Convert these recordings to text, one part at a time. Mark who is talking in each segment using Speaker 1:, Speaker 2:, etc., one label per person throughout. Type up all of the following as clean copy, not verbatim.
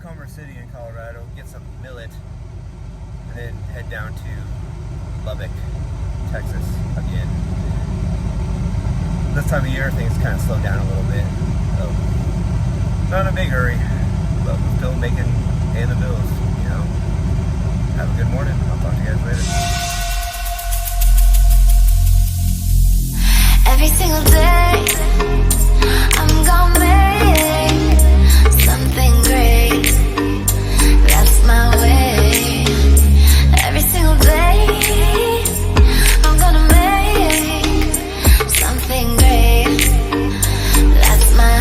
Speaker 1: Commerce City in Colorado, get some millet, and then head down to Lubbock, Texas again. This time of year, things kind of slow down a little bit. So, not in a big hurry, but we're still paying the bills, you know. Have a good morning. I'll talk to you guys later.
Speaker 2: Every single day, I'm gonna make something great. That's my way. Every single day, I'm gonna make something great. That's my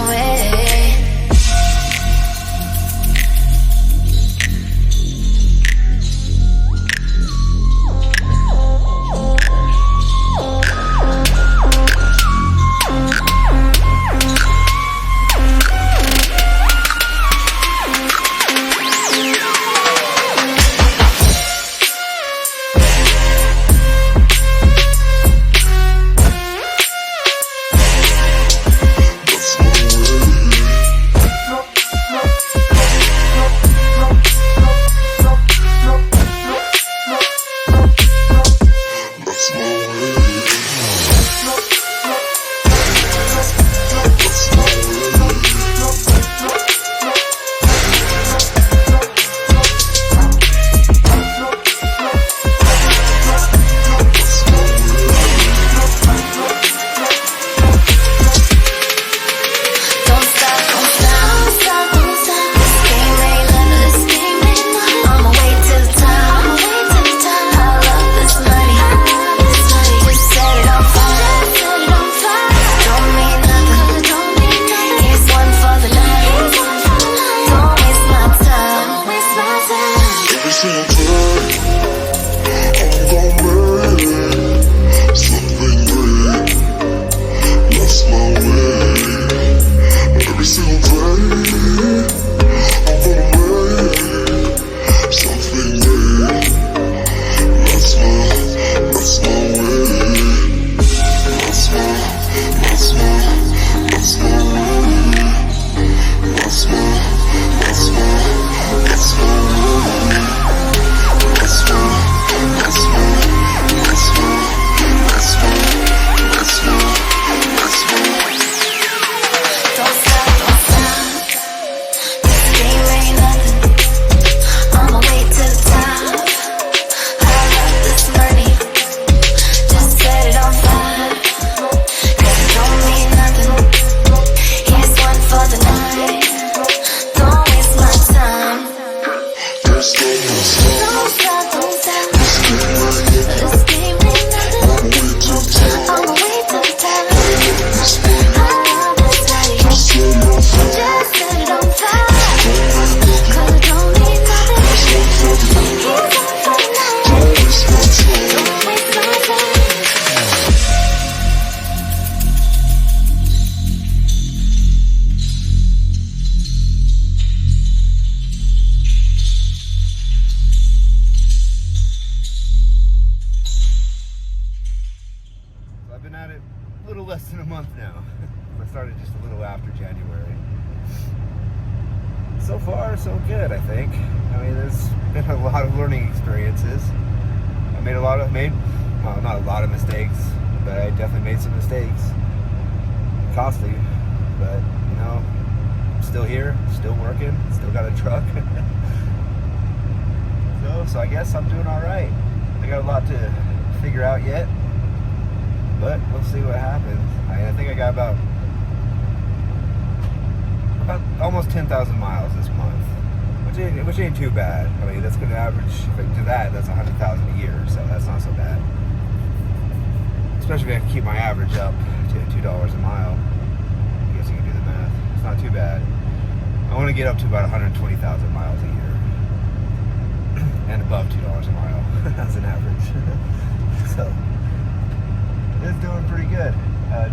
Speaker 2: way.
Speaker 1: I've been at it a little less than a month now. I started just a little after January. So far, so good, I think. I mean, there's been a lot of learning experiences. I made not a lot of mistakes, but I definitely made some mistakes. Costly, but, you know, I'm still here, still working, still got a truck. So I guess I'm doing all right. I got a lot to figure out yet. But we'll see what happens. I think I got about almost 10,000 miles this month, which ain't too bad. I mean, that's going to average, if I do that, that's 100,000 a year, so that's not so bad. Especially if I can keep my average up to $2 a mile. I guess you can do the math. It's not too bad. I want to get up to about 120,000 miles a year, and above $2 a mile as an average. So. It's doing pretty good.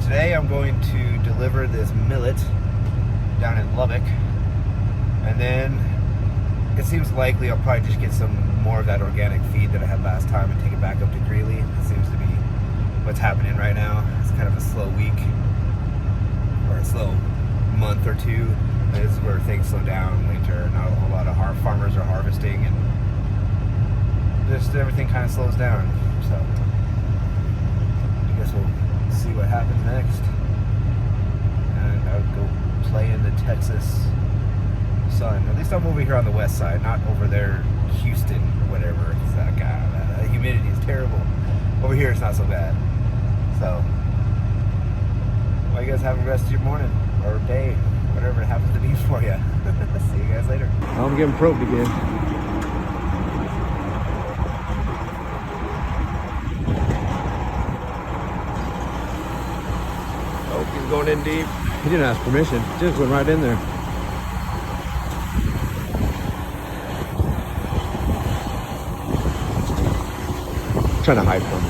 Speaker 1: Today I'm going to deliver this millet down in Lubbock, and then it seems likely I'll probably just get some more of that organic feed that I had last time and take it back up to Greeley. It seems to be what's happening right now. It's kind of a slow week, or a slow month or two. This is where things slow down in winter. Not a whole lot of farmers are harvesting, and just everything kind of slows down. So I guess we'll see what happens next. And I would go play in the Texas sun. At least I'm over here on the west side, not over there, Houston, whatever. It's that guy. The humidity is terrible. Over here, it's not so bad. So, well, you guys have the rest of your morning or day, whatever it happens to be for you. See you guys later. I'm getting probed again. Oh, he's going in deep. He didn't ask permission. Just went right in there. Trying to hide from me.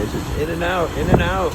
Speaker 1: It's just in and out, in and out.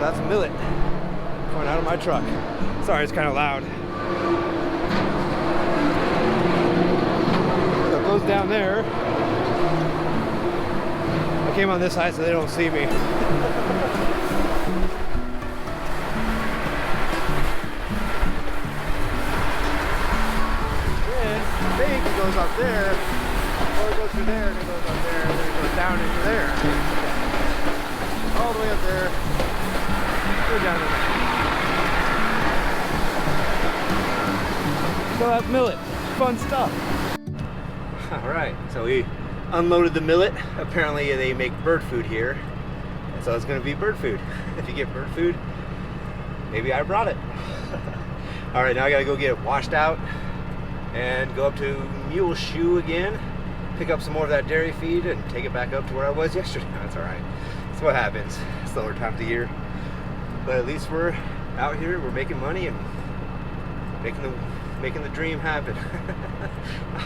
Speaker 1: That's millet coming out of my truck. Sorry, it's kind of loud. So it goes down there. I came on this side so they don't see me. Then I think it goes up there, or it goes through there, and it goes up there, and then it goes down into there. All the way up there. We're down there. So that's millet. Fun stuff. Alright, so we unloaded the millet. Apparently they make bird food here. And so it's going to be bird food. If you get bird food, maybe I brought it. Alright, now I got to go get it washed out and go up to Mule Shoe again. Pick up some more of that dairy feed and take it back up to where I was yesterday. That's alright. That's what happens. Slower time of the year. But at least we're out here, we're making money and making the dream happen.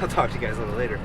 Speaker 1: I'll talk to you guys a little later.